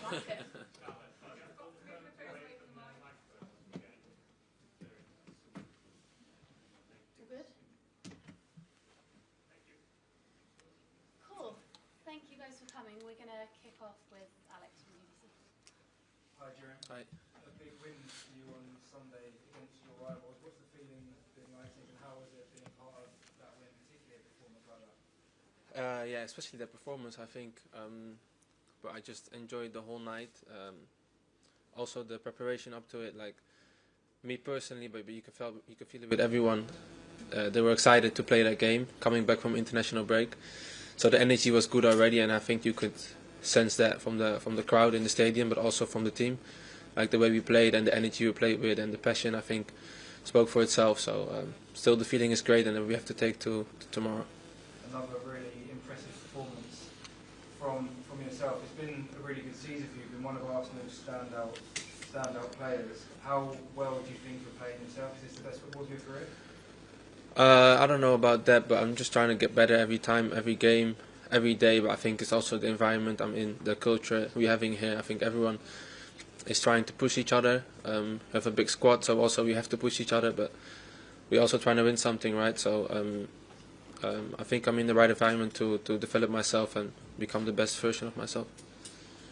Good? Cool. Thank you guys for coming. We're going to kick off with Alex from BBC. Hi, Jurian. Hi. A big win for you on Sunday against your rivals. What's the feeling being like, and how was it being part of that win, particularly a performance like that? Yeah, especially the performance, I think. But I just enjoyed the whole night. Also, the preparation up to it, like me personally, but you can feel it with everyone. They were excited to play that game, coming back from international break. So the energy was good already, and I think you could sense that from the crowd in the stadium, but also from the team, like the way we played and the energy we played with and the passion. I think spoke for itself. So still, the feeling is great, and we have to take to tomorrow. Another really impressive performance from yourself. It's been a really good season for you. You've been one of Arsenal's standout players. How well do you think you're playing yourself? Is this the best football of your career? I don't know about that, but I'm just trying to get better every time, every game, every day. But I think it's also the environment I'm in, the culture we're having here. I think everyone is trying to push each other. We have a big squad, so also we have to push each other, but we're also trying to win something, right? So I think I'm in the right environment to develop myself and become the best version of myself.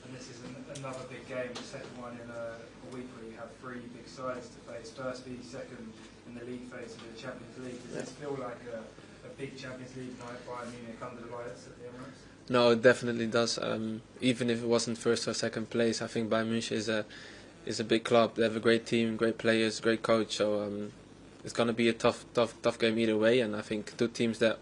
And this is another big game, the second one in a week where you have three big sides to face. Firstly, second in the league phase of the Champions League. Does this feel like a big Champions League night, Bayern Munich under the lights at the Emirates? No, it definitely does. Even if it wasn't first or second place, I think Bayern Munich is a big club. They have a great team, great players, great coach. So it's going to be a tough game either way. And I think two teams that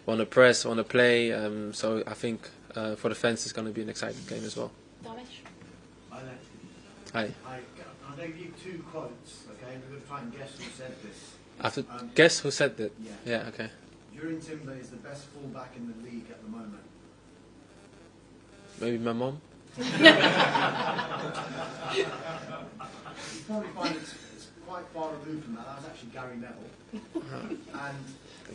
want to press, want to play. So I think for the fans, it's going to be an exciting game as well. Damish? Hi there. Hi. I'll give you two quotes, okay? We're going to try and guess who said this. I have to guess who said that? Yeah. Yeah, okay. Jurian Timber is the best fullback in the league at the moment. Maybe my mom? You probably find it's quite far removed from that. That was actually Gary Neville. And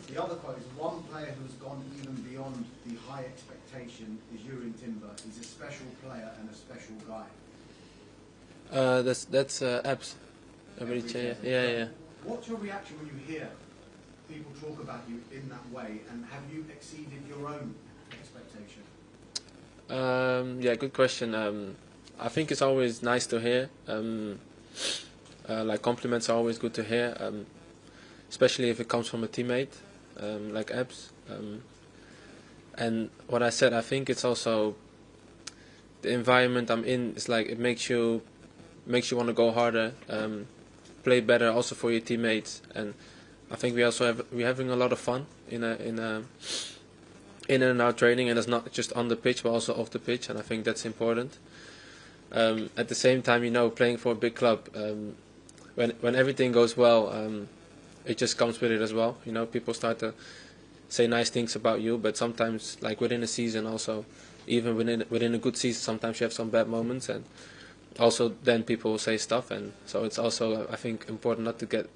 the other quote is, one player who's gone even beyond the high expectation is Jurian Timber. He's a special player and a special guy. That's Abs. Yeah. What's your reaction when you hear people talk about you in that way, and have you exceeded your own expectation? Yeah, good question. I think it's always nice to hear. Like compliments are always good to hear, especially if it comes from a teammate like Abs. And what I said, I think it's also the environment I'm in. It's like it makes you want to go harder, play better, also for your teammates. And I think we're having a lot of fun in and out training, and it's not just on the pitch but also off the pitch, and I think that's important. At the same time, playing for a big club, when everything goes well, it just comes with it as well. People start to say nice things about you, but sometimes, like within a season, also even within a good season, sometimes you have some bad moments, and also then people will say stuff, and so it's also, I think, important not to get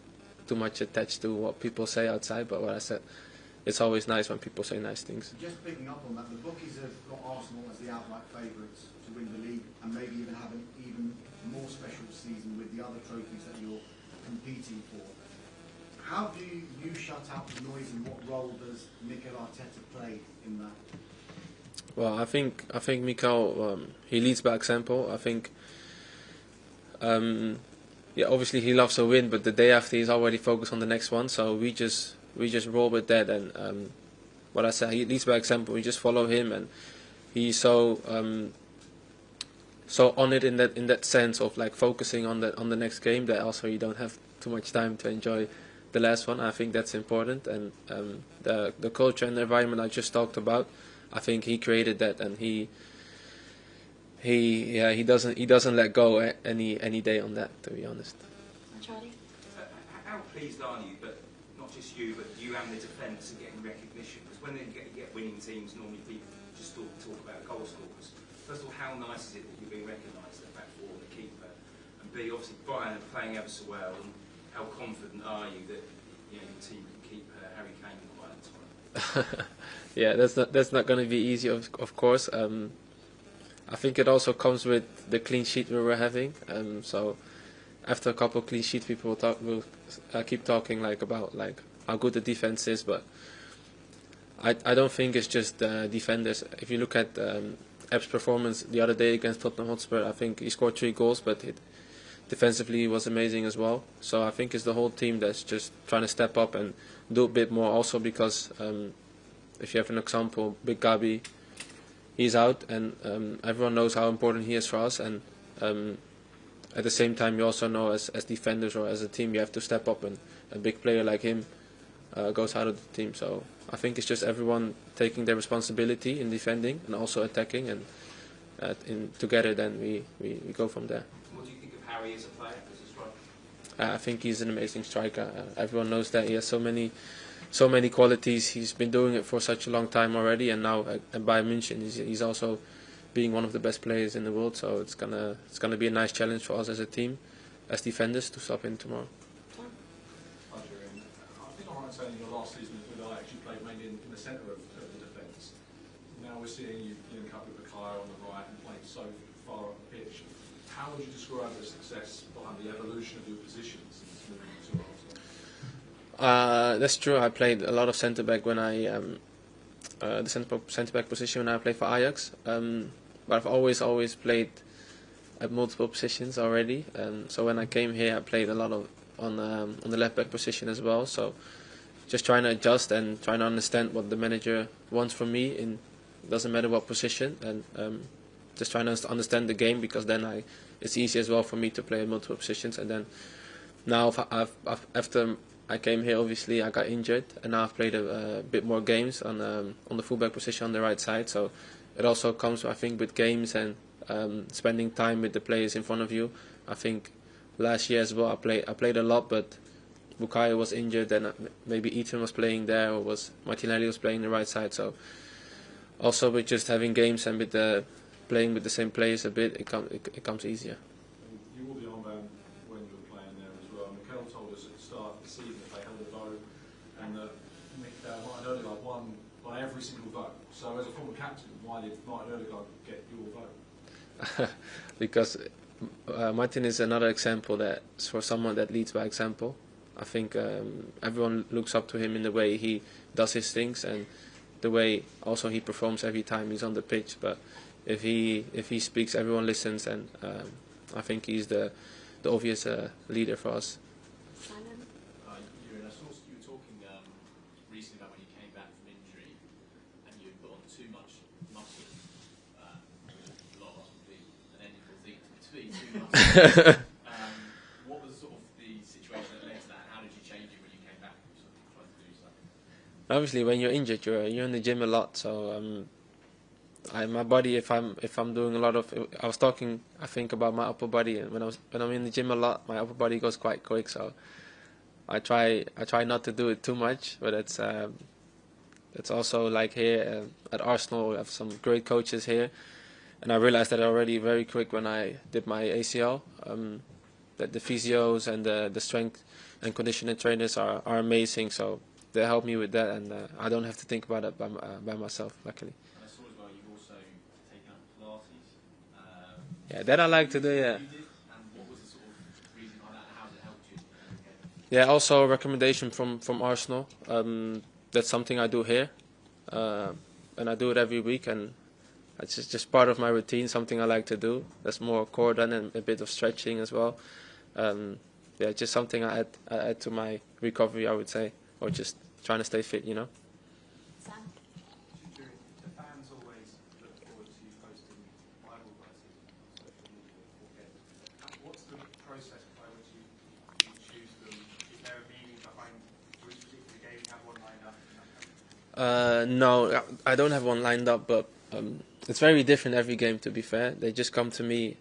too much attached to what people say outside. But what I said, it's always nice when people say nice things. Just picking up on that, the bookies have got Arsenal as the outright favourites to win the league, and maybe even have an even more special season with the other trophies that you're competing for. How do you shut out the noise, and what role does Mikel Arteta play in that? Well, I think Mikel, he leads by example. I think, obviously he loves a win, but the day after he's already focused on the next one. So we just roll with that, and what I said, he leads by example. We just follow him, and he's so on it in that sense of like focusing on the next game, that also you don't have too much time to enjoy the last one. I think that's important, and the culture and the environment I just talked about, I think he created that, and he doesn't let go any day on that, to be honest. Charlie? How pleased are you, but not just you, but you and the defence are getting recognition? Because when you get winning teams, normally people just talk about goal scorers. First of all, how nice is it that you're being recognised, the back four, the keeper, and B, obviously Bayern are playing ever so well, and how confident are you that your team can keep Harry Kane quiet at time? Yeah, that's not going to be easy, of course. I think it also comes with the clean sheet we were having. So after a couple of clean sheets, people will keep talking about how good the defense is, but I don't think it's just defenders. If you look at Epps' performance the other day against Tottenham Hotspur, I think he scored 3 goals, but defensively he was amazing as well. So I think it's the whole team that's just trying to step up and do a bit more. Also because if you have an example, Big Gabi, he's out, and everyone knows how important he is for us. And at the same time, you also know as defenders or as a team, you have to step up, and a big player like him goes out of the team. So I think it's just everyone taking their responsibility in defending and also attacking, and together then we go from there. What do you think of Harry as a player, as a striker? I think he's an amazing striker. Everyone knows that he has so many qualities. He's been doing it for such a long time already, and now at Bayern Munich he's also being one of the best players in the world. So it's gonna be a nice challenge for us as a team, as defenders, to stop him tomorrow. Hi, Jurian. I think I'm right in saying in your last season with Ajax you played mainly in the centre of the defence. Now we're seeing you link up with Mikel on the right and playing so far up the pitch. How would you describe the success behind the evolution of your positions since moving to Arsenal? That's true. I played a lot of centre back when I the centre back position when I played for Ajax. But I've always played at multiple positions already. So when I came here, I played a lot on the left back position as well. So just trying to adjust and trying to understand what the manager wants from me. Doesn't matter what position, and just trying to understand the game, because then it's easy as well for me to play in multiple positions. And then now after I came here, obviously I got injured, and now I've played a bit more games on the fullback position on the right side. So it also comes, I think, with games and spending time with the players in front of you. I think last year as well I played a lot, but Bukayo was injured, and maybe Ethan was playing there, or Martinelli was playing the right side. So also with just having games and with playing with the same players a bit, it comes easier. You wore the armband when you were playing there as well. Mikel told us at the start of the season that they held a vote, and that Martin Odegaard won by every single vote. So as a former captain, why did Martin Odegaard get your vote? Because Martin is another example that's for someone that leads by example. I think everyone looks up to him in the way he does his things, and the way also he performs every time he's on the pitch. But if he speaks, everyone listens, and I think he's the obvious leader for us. Simon? Jurian, I saw you were talking recently about when you came back from injury and you put on too much muscle. A lot of us would be an ethical thing to be too muscle. What was sort of the situation that led to that? How did you change it when you came back? Sort of trying to do something. Obviously, when you're injured, you're in the gym a lot. So my body, if I'm doing a lot of, I was talking, I think, about my upper body, and when I'm in the gym a lot, my upper body goes quite quick. So I try not to do it too much, but it's also like here at Arsenal, we have some great coaches here, and I realized that already very quick when I did my ACL. That the physios and the strength and conditioning trainers are amazing. So they help me with that, and I don't have to think about it by myself, luckily. And I saw as well you've also taken up Pilates. Yeah, that I like to do, yeah. You did, and what was the sort of reason behind that, and how has it helped you? Yeah, also a recommendation from Arsenal. That's something I do here, and I do it every week, and it's just part of my routine, something I like to do. That's more core done and a bit of stretching as well. Yeah, just something I add to my recovery, I would say, or just trying to stay fit, you know. Sam? The fans always look forward to you posting Bible verses on social media before games. What's the process by which you choose them? Is there a meaning behind which particular game you have one lined up? No, I don't have one lined up, but it's very different every game, to be fair. They just come to me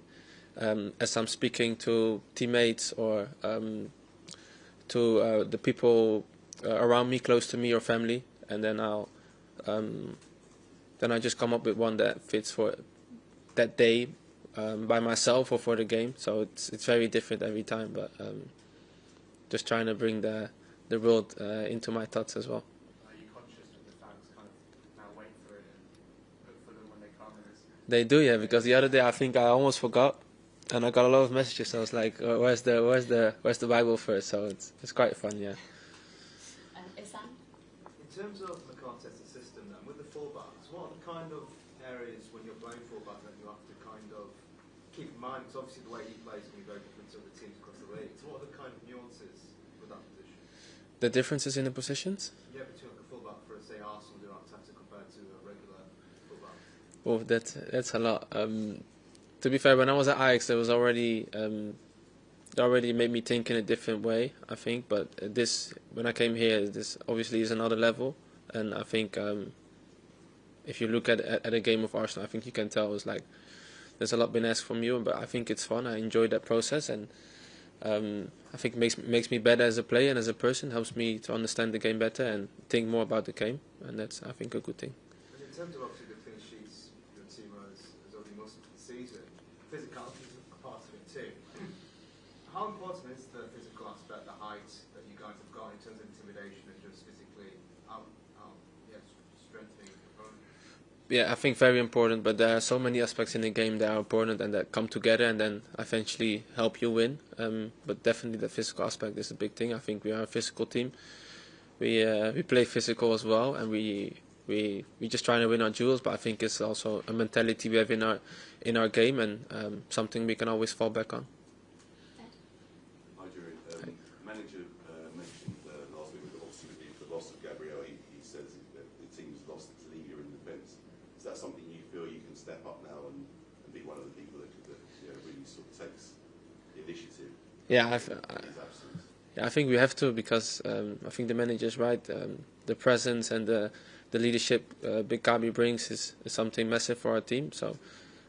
as I'm speaking to teammates or to the people around me, close to me, or family, and then I just come up with one that fits for that day by myself or for the game. So it's very different every time, but just trying to bring the world into my thoughts as well. Are you conscious that the fans kind of now wait for it and look for them when they come, and They do, yeah. Because the other day I think I almost forgot, and I got a lot of messages. I was like, "Where's the Bible verse?" So it's quite fun, yeah. Isam? In terms of Mikel Arteta's system then, with the fullbacks, what are the kind of areas when you're playing fullback that you have to kind of keep in mind? Because obviously the way he plays can be very different to other teams across the league. So what are the kind of nuances with that position? The differences in the positions? Yeah, between like a fullback for, say, Arsenal do Arteta compared to a regular fullback. Oh, that's a lot. To be fair, when I was at Ajax, there was already it already made me think in a different way, I think. But when I came here, this obviously is another level, and I think if you look at a game of Arsenal, I think you can tell it's like there's a lot been asked from you, but I think it's fun. I enjoy that process, and I think it makes me better as a player and as a person. Helps me to understand the game better and think more about the game, and that's, I think, a good thing. And in terms of obviously the clean sheets your team has already mustered for the season, physicality is a part of it too. How important is the physical aspect, the height that you guys have got in terms of intimidation and just physically strengthening the opponent? Yeah, I think very important, but there are so many aspects in the game that are important and that come together and then eventually help you win. But definitely the physical aspect is a big thing. I think we are a physical team. We play physical as well, and we just trying to win our duels. But I think it's also a mentality we have in our game, and something we can always fall back on. Hi, Jurian. Manager mentioned last week, obviously with the loss of Gabriel, he says that the team's lost its leader in defence. Is that something you feel you can step up now and be one of the people that really sort of takes the initiative? Yeah, in his absence? Yeah, I think we have to, because I think the manager's right. The presence and the leadership Big Gabi brings is something massive for our team. So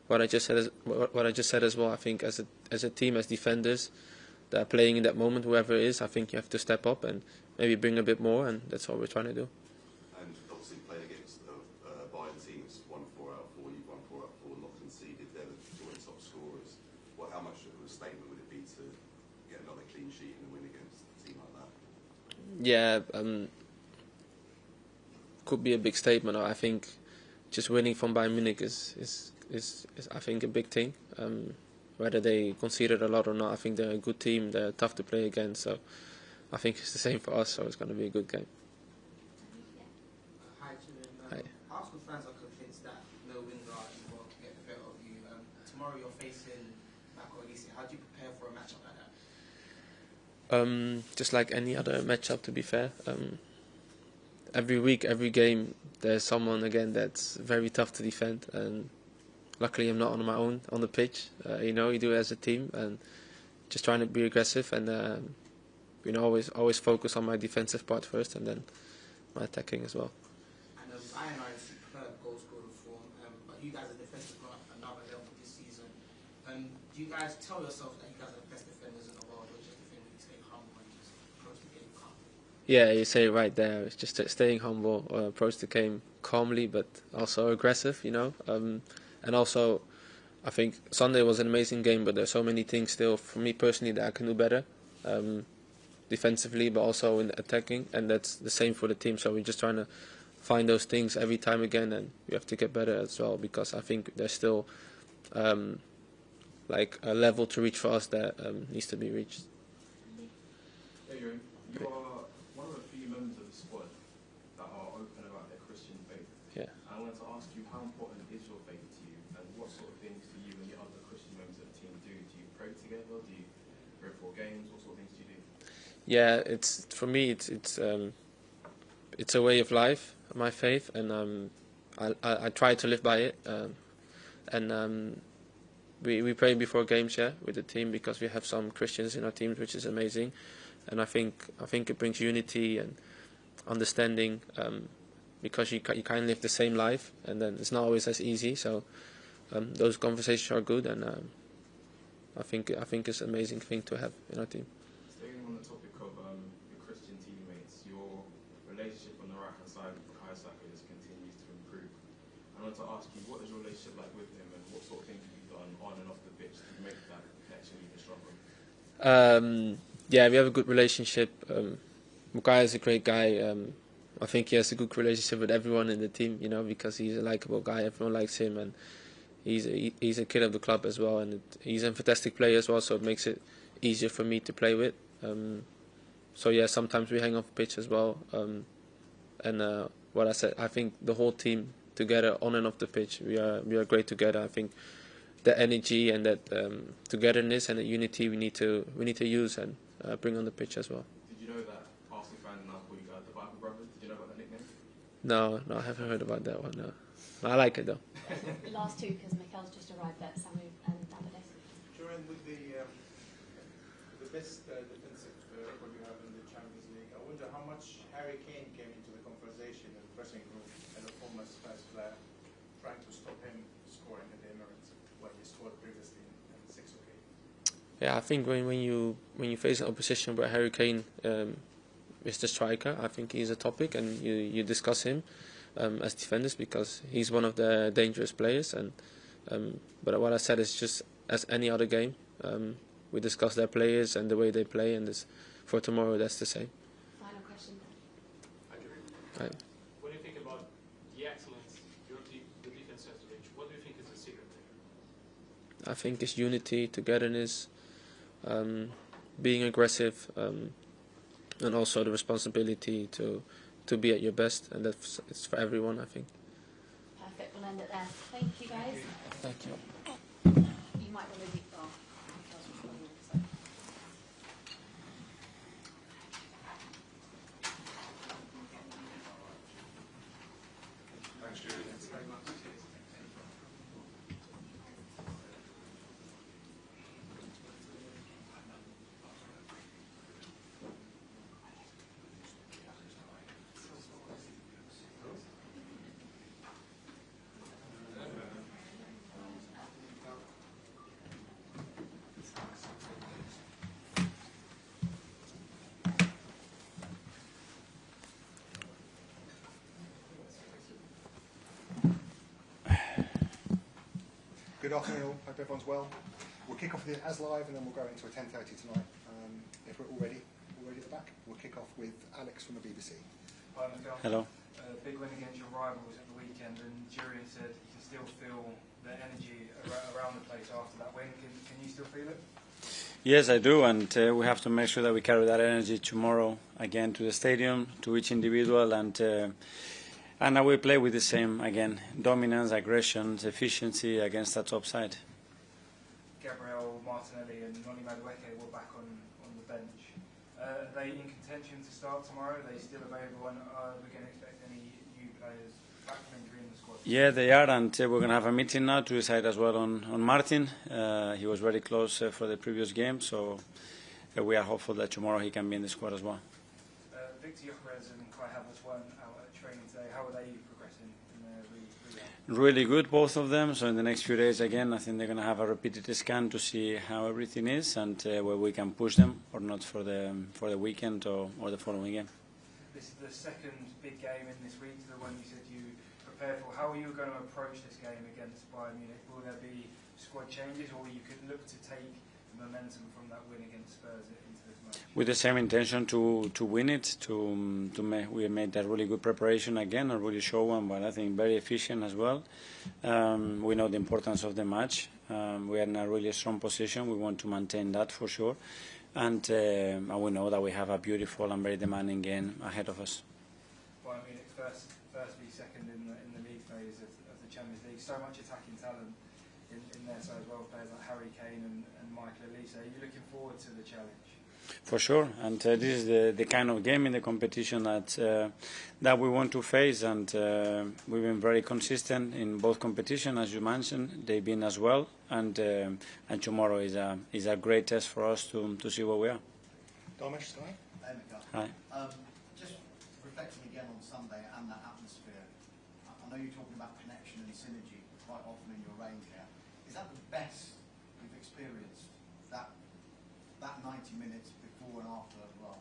what I just said as well, I think as a team, as defenders that are playing in that moment, whoever it is, I think you have to step up and maybe bring a bit more, and that's what we're trying to do. And obviously playing against Bayern teams, won 4 out of 4, you've won 4 out of 4, not conceded, they're the joint top scorers. How much of a statement would it be to get another clean sheet and win against a team like that? Yeah, could be a big statement. I think just winning from Bayern Munich is I think a big thing. Whether they conceded a lot or not, I think they're a good team. They're tough to play against, so I think it's the same for us. So it's going to be a good game. Hi, Jurian. Hi. Arsenal fans are convinced that no wins are will get the better of you. Tomorrow you're facing Mikel Arteta. How do you prepare for a matchup like that? Just like any other matchup, to be fair. Every week, every game, there's someone again that's very tough to defend, and luckily I'm not on my own on the pitch. You do it as a team, and just trying to be aggressive and always focus on my defensive part first, and then my attacking as well. And Bayern are in superb goal scoring form, but you guys are defensive at another level this season. Do you guys tell yourself that you guys are the best defenders in the world, or just defend you stay humble and just approach the game calmly? Yeah, you say it right there. It's just staying humble, approach the game calmly, but also aggressive. And also, I think Sunday was an amazing game, but there's so many things still for me personally that I can do better, defensively, but also in attacking, and that's the same for the team. So we're just trying to find those things every time again, and we have to get better as well, because I think there's still like a level to reach for us that needs to be reached. Hey, you are one of the few members of the squad that are open about their Christian faith. Yeah. I wanted to ask you, how important is your faith to you, and what sort of things do you and the other Christian members of the team do? Do you pray together? Do you pray for games? What sort of things do you do? Yeah, for me it's a way of life, my faith, and I try to live by it. We pray before games, with the team, because we have some Christians in our teams, which is amazing, and I think it brings unity and understanding, because you kind of live the same life, and then it's not always as easy. So those conversations are good, and I think it's an amazing thing to have in our team. Staying on the topic of your Christian teammates, your relationship on the right hand side with Kaisaka just continues to improve. I wanted to ask you, what is your relationship like with him, and what sort of things have you done on and off the pitch to make that connection even stronger? Yeah, we have a good relationship. Mukai is a great guy. I think he has a good relationship with everyone in the team, because he's a likable guy. Everyone likes him, and he's a kid of the club as well, and he's a fantastic player as well. So it makes it easier for me to play with. So yeah, sometimes we hang off the pitch as well. And what I said, I think the whole team together on and off the pitch, we are great together. I think the energy and that togetherness and the unity we need to use and bring on the pitch as well. Did you know that Arsenal fans now call you guys the Bible Brothers? Did you know about that nickname? No, I haven't heard about that one. No. I like it though. Last two, because Mikel's just arrived at Samu and Davides. Jurian, with the best defensive record you have in the Champions League, I wonder how much Harry Kane came into the conversation in the pressing room as a former Spurs player, trying to stop him scoring at the Emirates when he scored previously in 6 occasions. Yeah, I think when you face an opposition where Harry Kane is the striker, I think he's a topic, and you discuss him as defenders because he's one of the dangerous players. And but what I said is just as any other game, we discuss their players and the way they play, and for tomorrow that's the same. Final question. Right. When you think about the excellence the defense has to reach, what do you think is the secret there? I think it's unity, togetherness, being aggressive, and also the responsibility to be at your best, and it's for everyone, I think. Perfect. We'll end it there. Thank you, guys. Thank you. You might want to leave. Thanks, Julian. Good afternoon all, hope everyone's well. We'll kick off with it as live and then we'll go into a 10:30 tonight. If we're all ready at the back, we'll kick off with Alex from the BBC. Hi, Mikel. Hello. Big win against your rivals at the weekend, and Jurian said you can still feel the energy around the place after that win. Can you still feel it? Yes, I do, and we have to make sure that we carry that energy tomorrow again to the stadium, to each individual, and I will play with the same, again, dominance, aggression, efficiency against that top side. Gabriel Martinelli and Noni Madueke were back on the bench. Are they in contention to start tomorrow? Are they still available, and are we going to expect any new players back from injury in the squad? Yeah, they are, and we're going to have a meeting now to decide as well on Martin. He was very close for the previous game, so we are hopeful that tomorrow he can be in the squad as well. Victor Gyökeres and Kai Havertz weren't out at training today. How are they progressing in their rehab? Really good, both of them. So in the next few days, again, I think they're going to have a repeated scan to see how everything is and where we can push them or not for the weekend or the following game. This is the second big game in this week, the one you said you prepared for. How are you going to approach this game against Bayern Munich? Will there be squad changes, or you could look to take the momentum from that win against Spurs into this match? With the same intention to win it, we made that really good preparation again, a really show one, but I think very efficient as well. We know the importance of the match. We are in a really strong position. We want to maintain that for sure, and we know that we have a beautiful and very demanding game ahead of us. Bayern Munich firstly second in the league phase of the Champions League. So much attacking talent in their side as well. Players like Harry Kane and Mikel Arteta. Are you looking forward to the challenge? For sure, and this is the kind of game in the competition that we want to face, and we've been very consistent in both competitions, as you mentioned. They've been as well, and tomorrow is a great test for us to see where we are. Damesh, Sky. Hi. Just reflecting again on Sunday and that atmosphere, I know you're talking about connection and synergy quite often in your range here. Is that the best you've experienced, that 90 minutes before and after as well?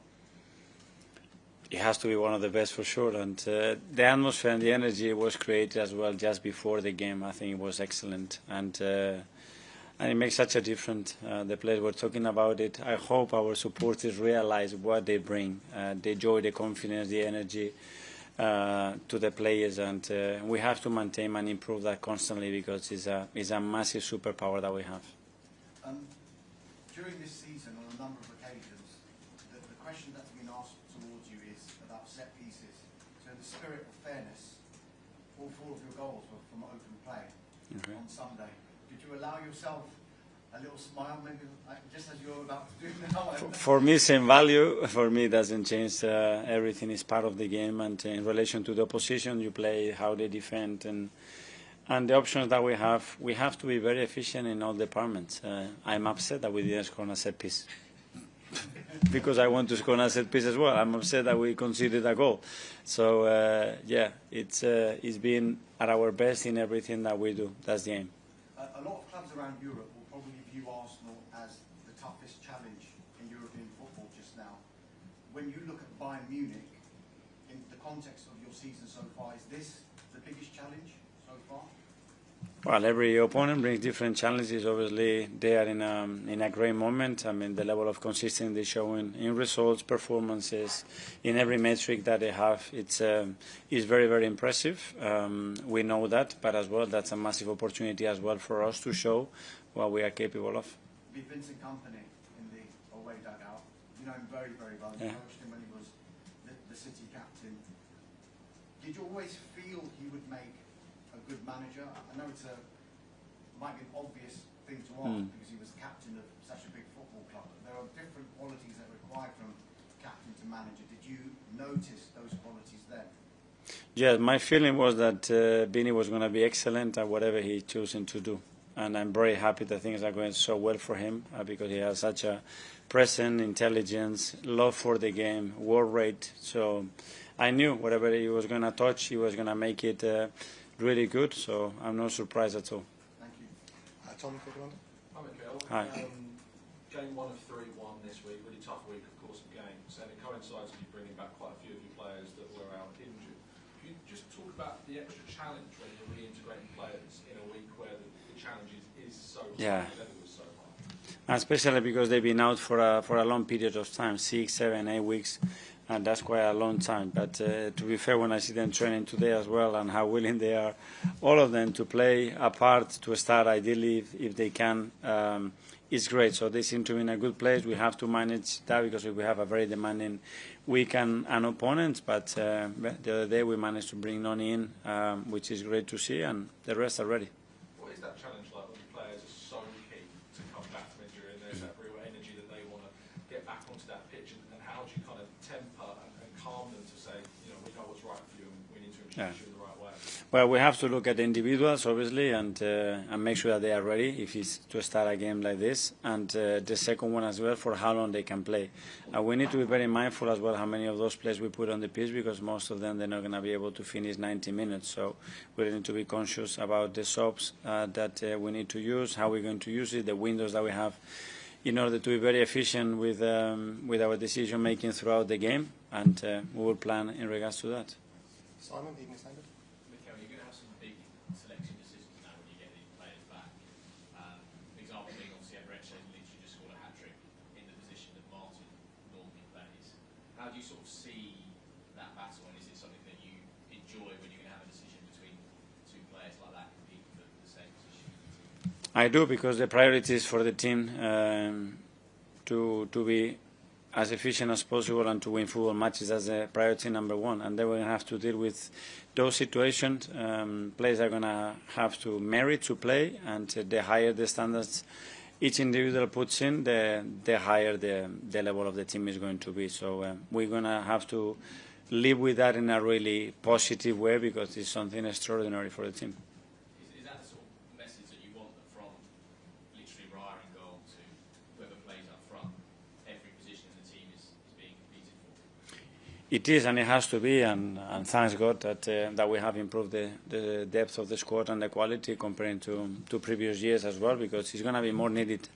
It has to be one of the best for sure, and the atmosphere and the energy was created as well just before the game. I think it was excellent, and it makes such a difference. The players were talking about it. I hope our supporters realize what they bring, the joy, the confidence, the energy, to the players, and we have to maintain and improve that constantly because it's a massive superpower that we have. During this season, on a number of occasions, the question that's been asked towards you is about set pieces. So in the spirit of fairness, all 4 of your goals were from open play on Sunday. Did you allow yourself a little smile, maybe just as you're about to do now? For me, same value. For me, it doesn't change. Everything is part of the game, and in relation to the opposition, you play how they defend, and the options that we have to be very efficient in all departments. I'm upset that we didn't score on a set piece because I want to score on a set piece as well. I'm upset that we conceded a goal. So yeah, it's been at our best in everything that we do. That's the aim. A lot of clubs around Europe will probably view Arsenal as the toughest challenge in European football just now. When you look at Bayern Munich, in the context of your season so far, is this the biggest challenge so far? Well, every opponent brings different challenges. Obviously, they are in a great moment. I mean, the level of consistency they show in results, performances, in every metric that they have, it's very, very impressive. We know that, but as well, that's a massive opportunity as well for us to show what we are capable of. With Vincent Kompany in the away dugout, you know him very, very well. You coached him when he was the City captain. Did you always feel he would make a good manager? I know might be an obvious thing to ask because he was captain of such a big football club. But there are different qualities that are required from captain to manager. Did you notice those qualities then? Yeah, my feeling was that Vini was going to be excellent at whatever he chosen to do. And I'm very happy that things are going so well for him because he has such a presence, intelligence, love for the game, work rate. So I knew whatever he was going to touch, he was going to make it really good. So I'm not surprised at all. Thank you. Tom, for London. Hi, Mikel. Hi. Game 1 of 3-1 this week, really tough week, of course, of games, and it coincides with you bringing back quite a few of your players that were out injured. Can you just talk about the extra challenge when you're reintegrating players in a week where the challenge is so high, the level is so high? Especially because they've been out for a long period of time, 6, 7, 8 weeks, and that's quite a long time. But to be fair, when I see them training today as well and how willing they are, all of them, to play a part, to start ideally if they can, it's great. So they seem to be in a good place. We have to manage that because we have a very demanding week and opponents. But the other day we managed to bring Noni in, which is great to see, and the rest are ready. What is that challenge like when the players are so keen to come back from injury and there's that real energy that they want to get back onto that pitch? And how do you kind of temper and calm them to say, you know, we know what's right for you and we need to introduce you in the right way? Well, we have to look at the individuals, obviously, and make sure that they are ready if it's to start a game like this. And the second one as well, for how long they can play. We need to be very mindful as well how many of those players we put on the pitch because most of them, they're not going to be able to finish 90 minutes. So we need to be conscious about the subs that we need to use, how we're going to use it, the windows that we have in order to be very efficient with our decision making throughout the game, and we will plan in regards to that. Simon, Evening Standard. Mikel, you're going to have some big selection decisions now when you get these players back. An example being obviously Everett literally just scored a hat-trick in the position that Martin normally plays. How do you sort of see that battle, and is it something that you enjoy when you're going to have a decision between two players like that competing for the same position? I do, because the priority is for the team to be as efficient as possible and to win football matches. as a priority number one. And then we're going to have to deal with those situations. Players are going to have to merit to play, and the higher the standards each individual puts in, the higher the level of the team is going to be. So we're going to have to live with that in a really positive way, because it's something extraordinary for the team. Is that the sort of message that you want from literally Raya in goal to whoever plays up front? Every position in the team is being competed for? It is, and it has to be, and thanks God that we have improved the depth of the squad and the quality comparing to previous years as well, because it's going to be more needed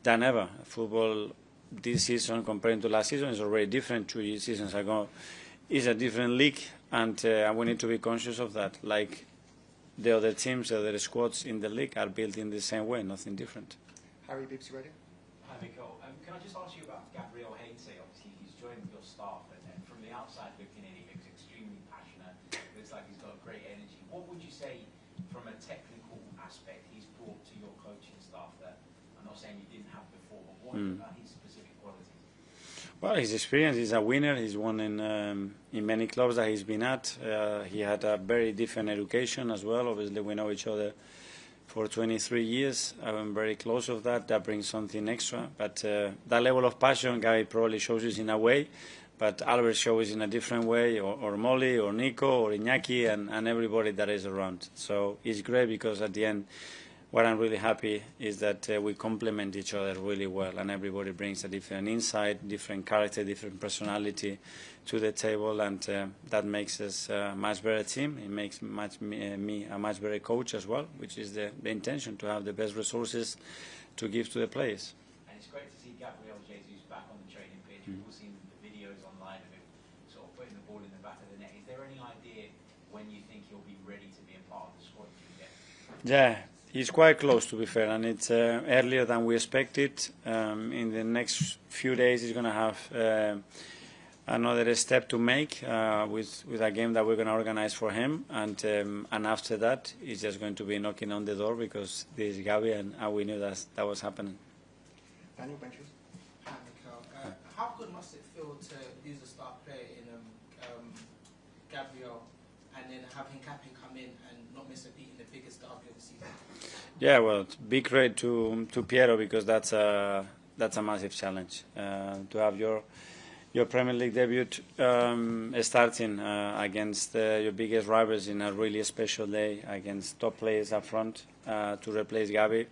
than ever. Football this season comparing to last season is already different. 2 seasons ago is a different league, and we need to be conscious of that. Like the other teams, the other squads in the league are built in the same way, nothing different. Harry, BBC Radio. Hi, Mikel. Can I just ask you about Gabriel Heinze? Obviously, he's joined your staff, and from the outside looking in, he looks extremely passionate, looks like he's got great energy. What would you say from a technical aspect he's brought to your coaching staff that I'm not saying you didn't have before, but what about his specific qualities? Well, his experience, he's a winner. He's won in many clubs that he's been at. He had a very different education as well. Obviously, we know each other for 23 years. I'm very close of that. That brings something extra. But that level of passion, Gabi probably shows us in a way, but Albert shows in a different way, or Molly, or Nico, or Iñaki, and everybody that is around. So it's great because at the end, what I'm really happy is that we complement each other really well, and everybody brings a different insight, different character, different personality to the table, and that makes us a much better team. It makes me a much better coach as well, which is the intention, to have the best resources to give to the players. And it's great to see Gabriel Jesus back on the training pitch. We've all seen the videos online of him sort of putting the ball in the back of the net. Is there any idea when you think he'll be ready to be a part of the squad again? Yeah. He's quite close, to be fair, and it's earlier than we expected. In the next few days, he's going to have another step to make with a game that we're going to organize for him, and after that, he's just going to be knocking on the door because this is Gabi, and we knew that was happening. Daniel, benches. Hi, Mikel. How good must it feel to lose a star player in Gabriel, and then having Capin come in and not miss a beat in the biggest derby of the season? Yeah, well, big credit to Piero, because that's a massive challenge to have your Premier League debut starting against your biggest rivals in a really special day against top players up front to replace Gabi.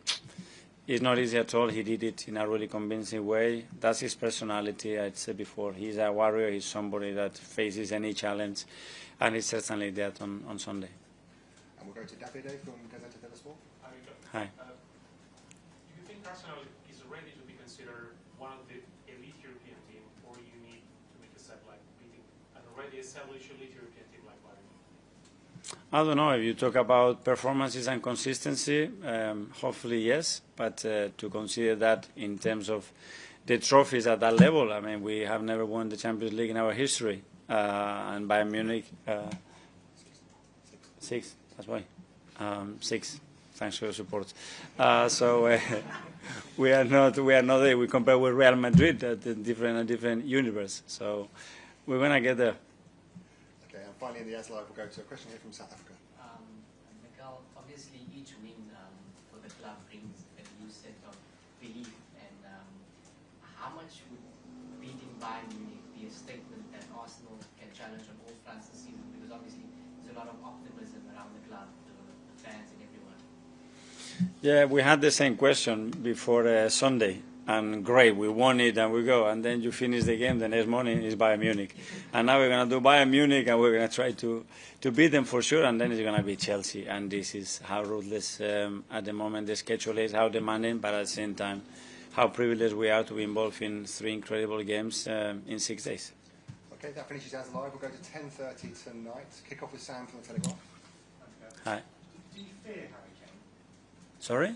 It's not easy at all. He did it in a really convincing way. That's his personality. I'd said before, he's a warrior. He's somebody that faces any challenge, and he's certainly that on Sunday. And we'll go to Davide from Gazzetta dello Sport. Hi. Do you think Arsenal is ready to be considered one of the elite European team, or you need to make a step like beating an already established elite European team like Bayern? I don't know. If you talk about performances and consistency, hopefully yes. But to consider that in terms of the trophies at that level, I mean, we have never won the Champions League in our history, and Bayern Munich 6. That's why 6. Thanks for your support. So we are not there. We compare with Real Madrid at a different universe. So we're gonna get there. Okay, and finally in the AS Live, we'll go to a question here from South Africa. Mikel, obviously each win for the club brings a new set of belief, and how much would beating Bayern Munich be a statement that Arsenal can challenge on all fronts this season? Because obviously there's a lot of optimism around the club, the fans and everyone. Yeah, we had the same question before Sunday, and great, we won it and we go, and then you finish the game, the next morning is Bayern Munich, and now we're going to do Bayern Munich and we're going to try to beat them for sure, and then it's going to be Chelsea, and this is how ruthless at the moment the schedule is, how demanding, but at the same time how privileged we are to be involved in 3 incredible games in 6 days. Okay, that finishes AS Live. We'll go to 10:30 tonight. Kick off with Sam from the Telegraph. Hi. Do you fear Harry Kane? Sorry?